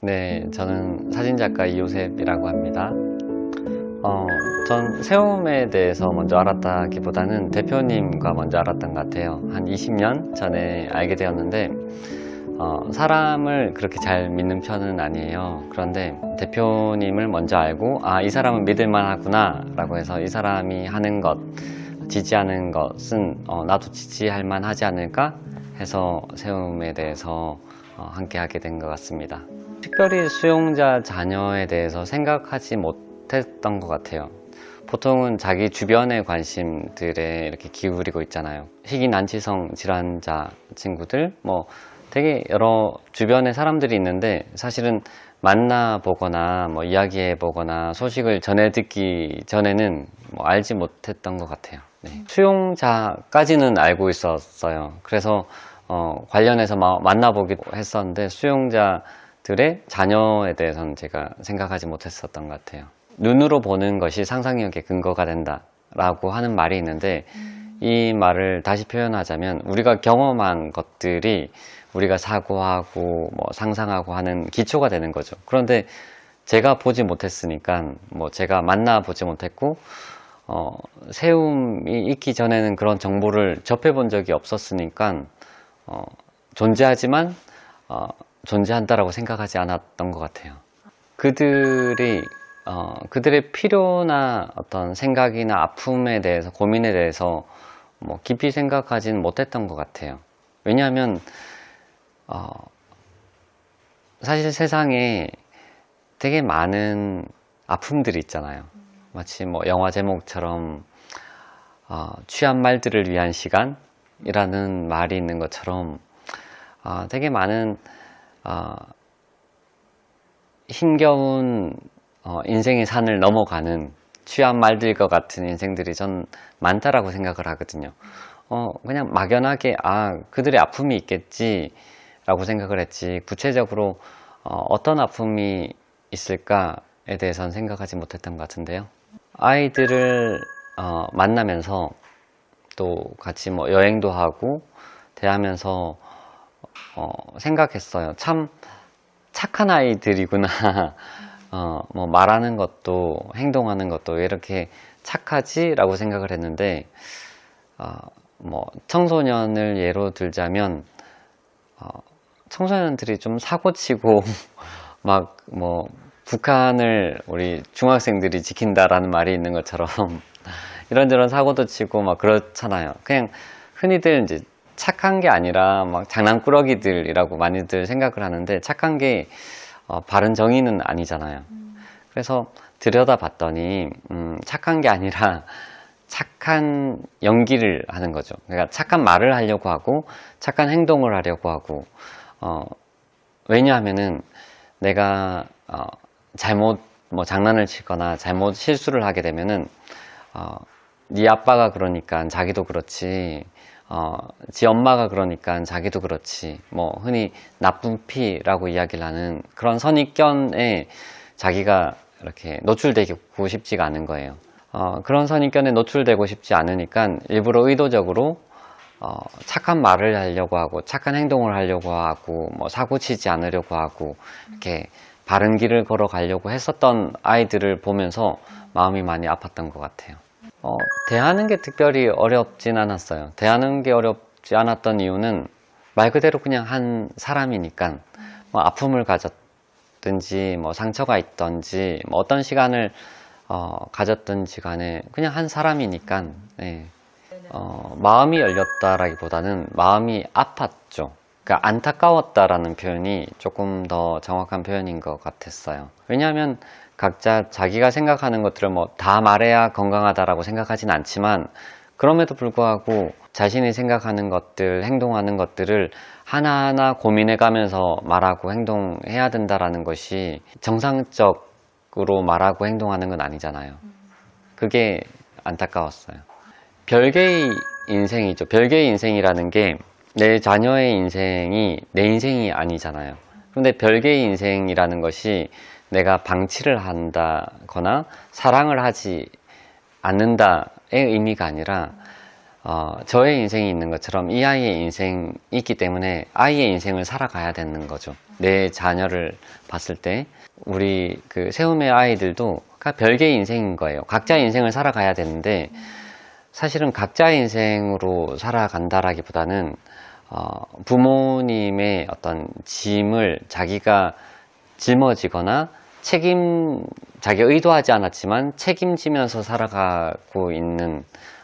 네, 저는 사진작가 이요셉이라고 합니다. 전 세움에 대해서 먼저 알았다기보다는 대표님과 먼저 알았던 것 같아요. 한 20년 전에 알게 되었는데, 사람을 그렇게 잘 믿는 편은 아니에요. 그런데 대표님을 먼저 알고, 이 사람은 믿을만 하구나 라고 해서 이 사람이 하는 것, 지지하는 것은 나도 지지할 만 하지 않을까 해서 세움에 대해서 함께 하게 된 것 같습니다. 특별히 수용자 자녀에 대해서 생각하지 못했던 것 같아요. 보통은 자기 주변의 관심들에 이렇게 기울이고 있잖아요. 희귀 난치성 질환자 친구들, 되게 여러 주변에 사람들이 있는데 사실은 만나보거나 이야기해보거나 소식을 전해 듣기 전에는 알지 못했던 것 같아요. 네. 수용자까지는 알고 있었어요. 그래서 관련해서 만나보기도 했었는데 수용자들의 자녀에 대해서는 제가 생각하지 못했었던 것 같아요. 눈으로 보는 것이 상상력의 근거가 된다 라고 하는 말이 있는데, 이 말을 다시 표현하자면 우리가 경험한 것들이 우리가 사고하고 상상하고 하는 기초가 되는 거죠. 그런데 제가 보지 못했으니까, 제가 만나보지 못했고 세움이 있기 전에는 그런 정보를 접해본 적이 없었으니까 존재하지만 존재한다라고 생각하지 않았던 것 같아요. 그들의 필요나 어떤 생각이나 아픔에 대해서, 고민에 대해서 깊이 생각하지는 못했던 것 같아요. 왜냐하면 사실 세상에 되게 많은 아픔들이 있잖아요. 마치 영화 제목처럼 취한 말들을 위한 시간이라는 말이 있는 것처럼 되게 많은 힘겨운 인생의 산을 넘어가는 취한 말들과 같은 인생들이 전 많다라고 생각을 하거든요. 그냥 막연하게 그들의 아픔이 있겠지 라고 생각을 했지, 구체적으로 어떤 아픔이 있을까에 대해서는 생각하지 못했던 것 같은데요. 아이들을 만나면서 또 같이 여행도 하고 대하면서 생각했어요. 참 착한 아이들이구나. 말하는 것도 행동하는 것도 왜 이렇게 착하지? 라고 생각을 했는데, 청소년을 예로 들자면 청소년들이 좀 사고치고 북한을 우리 중학생들이 지킨다라는 말이 있는 것처럼 이런저런 사고도 치고 그렇잖아요. 그냥 흔히들 이제 착한 게 아니라 장난꾸러기들이라고 많이들 생각을 하는데, 착한 게 바른 정의는 아니잖아요. 그래서 들여다봤더니 착한 게 아니라 착한 연기를 하는 거죠. 그러니까 착한 말을 하려고 하고 착한 행동을 하려고 하고, 왜냐하면은 내가 잘못 장난을 치거나 잘못 실수를 하게 되면은 네 아빠가 그러니까 자기도 그렇지, 지 엄마가 그러니까 자기도 그렇지, 흔히 나쁜 피라고 이야기를 하는 그런 선입견에 자기가 이렇게 노출되고 싶지가 않은 거예요. 그런 선입견에 노출되고 싶지 않으니까 일부러 의도적으로 착한 말을 하려고 하고 착한 행동을 하려고 하고 사고치지 않으려고 하고 이렇게 바른 길을 걸어가려고 했었던 아이들을 보면서 마음이 많이 아팠던 것 같아요. 대하는 게 특별히 어렵진 않았어요. 대하는 게 어렵지 않았던 이유는 말 그대로 그냥 한 사람이니까, 아픔을 가졌든지 상처가 있든지 어떤 시간을 가졌든지 간에 그냥 한 사람이니까, 네. 마음이 열렸다라기보다는 마음이 아팠죠. 그러니까 안타까웠다라는 표현이 조금 더 정확한 표현인 것 같았어요. 왜냐하면 각자 자기가 생각하는 것들을 다 말해야 건강하다라고 생각하진 않지만, 그럼에도 불구하고 자신이 생각하는 것들, 행동하는 것들을 하나하나 고민해 가면서 말하고 행동해야 된다라는 것이 정상적으로 말하고 행동하는 건 아니잖아요. 그게 안타까웠어요. 별개의 인생이죠. 별개의 인생이라는 게 내 자녀의 인생이 내 인생이 아니잖아요. 그런데 별개의 인생이라는 것이 내가 방치를 한다거나 사랑을 하지 않는다의 의미가 아니라 저의 인생이 있는 것처럼 이 아이의 인생이 있기 때문에 아이의 인생을 살아가야 되는 거죠. 내 자녀를 봤을 때 우리 그 세움의 아이들도 별개의 인생인 거예요. 각자의 인생을 살아가야 되는데 사실은 각자의 인생으로 살아간다라기보다는 부모님의 어떤 짐을 자기가 짊어지거나 자기가 의도하지 않았지만 책임지면서 살아가고 있는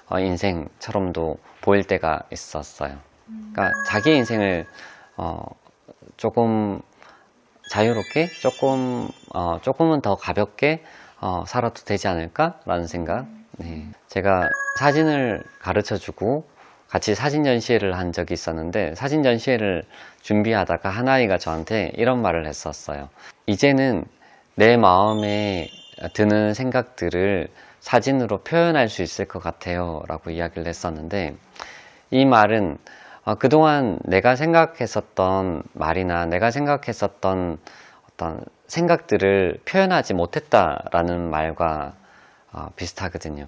인생처럼도 보일 때가 있었어요. 그러니까 자기 인생을 조금 자유롭게, 조금은 더 가볍게 살아도 되지 않을까라는 생각. 네. 제가 사진을 가르쳐주고 같이 사진 전시회를 한 적이 있었는데 사진 전시회를 준비하다가 한 아이가 저한테 이런 말을 했었어요. 이제는 내 마음에 드는 생각들을 사진으로 표현할 수 있을 것 같아요 라고 이야기를 했었는데 이 말은 그동안 내가 생각했었던 말이나 내가 생각했었던 어떤 생각들을 표현하지 못했다라는 말과 비슷하거든요.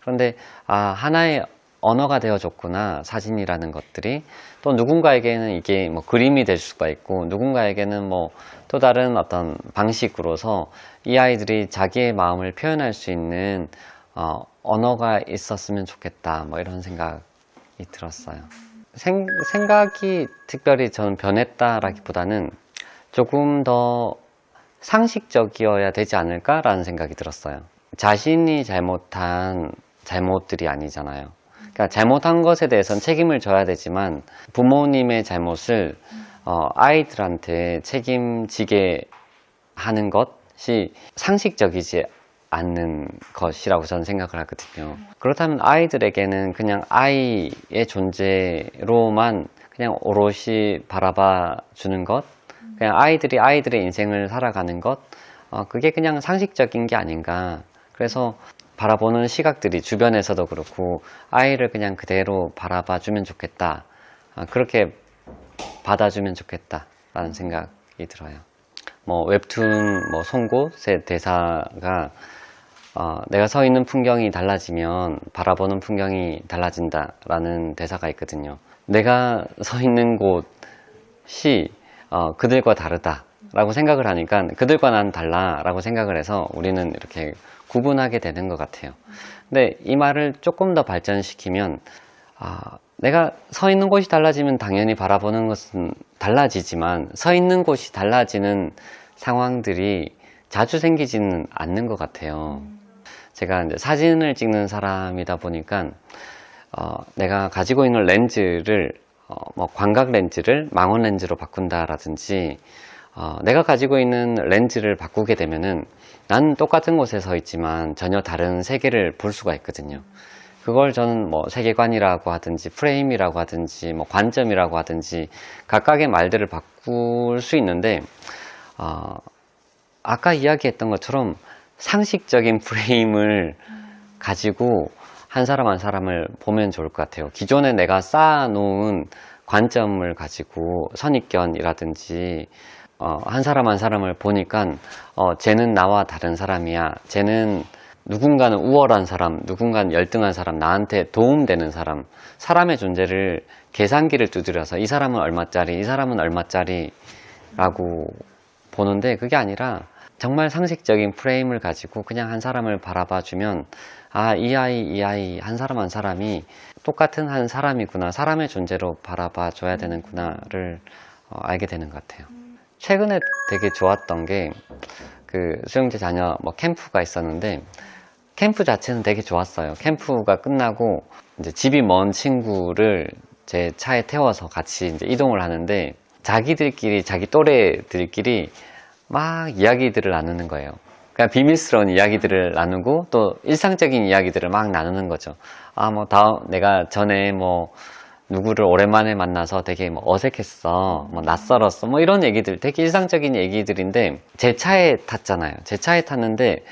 그런데 하나의 언어가 되어줬구나 사진이라는 것들이. 또 누군가에게는 이게 뭐 그림이 될 수가 있고 누군가에게는 뭐 또 다른 어떤 방식으로서 이 아이들이 자기의 마음을 표현할 수 있는 언어가 있었으면 좋겠다 뭐 이런 생각이 들었어요. 생각이 특별히 저는 변했다라기보다는 조금 더 상식적이어야 되지 않을까라는 생각이 들었어요. 자신이 잘못한 잘못들이 아니잖아요. 그러니까 잘못한 것에 대해서는 책임을 져야 되지만 부모님의 잘못을 아이들한테 책임지게 하는 것이 상식적이지 않는 것이라고 저는 생각을 하거든요. 그렇다면 아이들에게는 그냥 아이의 존재로만 그냥 오롯이 바라봐 주는 것, 그냥 아이들이 아이들의 인생을 살아가는 것, 그게 그냥 상식적인 게 아닌가. 그래서 바라보는 시각들이 주변에서도 그렇고 아이를 그냥 그대로 바라봐 주면 좋겠다. 그렇게 받아주면 좋겠다 라는 생각이 들어요. 뭐 웹툰 송곳의 대사가 내가 서 있는 풍경이 달라지면 바라보는 풍경이 달라진다 라는 대사가 있거든요. 내가 서 있는 곳이 그들과 다르다 라고 생각을 하니까 그들과 난 달라 라고 생각을 해서 우리는 이렇게 구분하게 되는 것 같아요. 근데 이 말을 조금 더 발전시키면 내가 서 있는 곳이 달라지면 당연히 바라보는 것은 달라지지만 서 있는 곳이 달라지는 상황들이 자주 생기지는 않는 것 같아요. 제가 이제 사진을 찍는 사람이다 보니까 내가 가지고 있는 렌즈를 광각 렌즈를 망원 렌즈로 바꾼다라든지 내가 가지고 있는 렌즈를 바꾸게 되면은 나는 똑같은 곳에 서 있지만 전혀 다른 세계를 볼 수가 있거든요. 그걸 저는 세계관이라고 하든지 프레임이라고 하든지 관점이라고 하든지 각각의 말들을 바꿀 수 있는데 아까 이야기했던 것처럼 상식적인 프레임을 가지고 한 사람 한 사람을 보면 좋을 것 같아요. 기존에 내가 쌓아놓은 관점을 가지고 선입견이라든지 한 사람 한 사람을 보니까 쟤는 나와 다른 사람이야. 쟤는 누군가는 우월한 사람, 누군가는 열등한 사람, 나한테 도움되는 사람, 사람의 존재를 계산기를 두드려서 이 사람은 얼마짜리, 이 사람은 얼마짜리 라고 보는데 그게 아니라 정말 상식적인 프레임을 가지고 그냥 한 사람을 바라봐 주면 이 아이 한 사람 한 사람이 똑같은 한 사람이구나, 사람의 존재로 바라봐 줘야 되는구나를 알게 되는 것 같아요. 최근에 되게 좋았던 게 그 수영제 자녀 캠프가 있었는데 캠프 자체는 되게 좋았어요. 캠프가 끝나고 이제 집이 먼 친구를 제 차에 태워서 같이 이제 이동을 하는데 자기들끼리 자기 또래들끼리 막 이야기들을 나누는 거예요. 그냥 비밀스러운 이야기들을 나누고 또 일상적인 이야기들을 막 나누는 거죠. 내가 전에 누구를 오랜만에 만나서 되게 어색했어, 낯설었어, 이런 얘기들, 되게 일상적인 얘기들인데 제 차에 탔잖아요. 제 차에 탔는데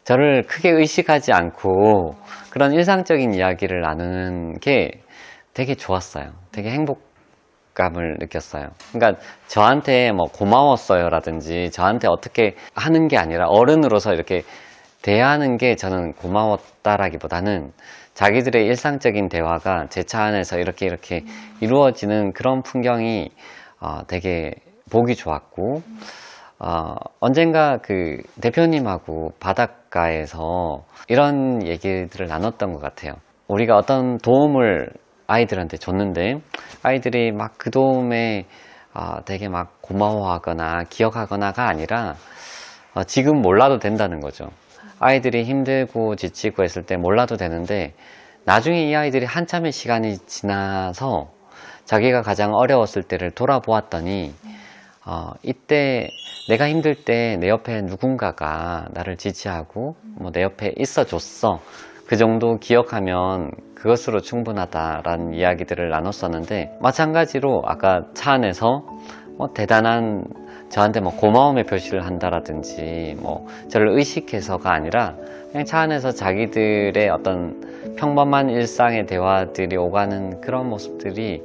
저를 크게 의식하지 않고 그런 일상적인 이야기를 나누는 게 되게 좋았어요. 되게 행복감을 느꼈어요. 그러니까 저한테 고마웠어요 라든지 저한테 어떻게 하는 게 아니라 어른으로서 이렇게 대하는 게 저는 고마웠다라기보다는 자기들의 일상적인 대화가 제 차 안에서 이렇게 이루어지는 그런 풍경이 되게 보기 좋았고, 언젠가 그 대표님하고 바닷가에서 이런 얘기들을 나눴던 것 같아요. 우리가 어떤 도움을 아이들한테 줬는데 아이들이 막 그 도움에 되게 막 고마워하거나 기억하거나가 아니라 지금 몰라도 된다는 거죠. 아이들이 힘들고 지치고 했을 때 몰라도 되는데 나중에 이 아이들이 한참의 시간이 지나서 자기가 가장 어려웠을 때를 돌아보았더니 이때 내가 힘들 때 내 옆에 누군가가 나를 지지하고 뭐 내 옆에 있어 줬어, 그 정도 기억하면 그것으로 충분하다라는 이야기들을 나눴었는데, 마찬가지로 아까 차 안에서 뭐 대단한 저한테 뭐 고마움의 표시를 한다라든지 뭐 저를 의식해서가 아니라 그냥 차 안에서 자기들의 어떤 평범한 일상의 대화들이 오가는 그런 모습들이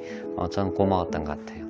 전 고마웠던 것 같아요.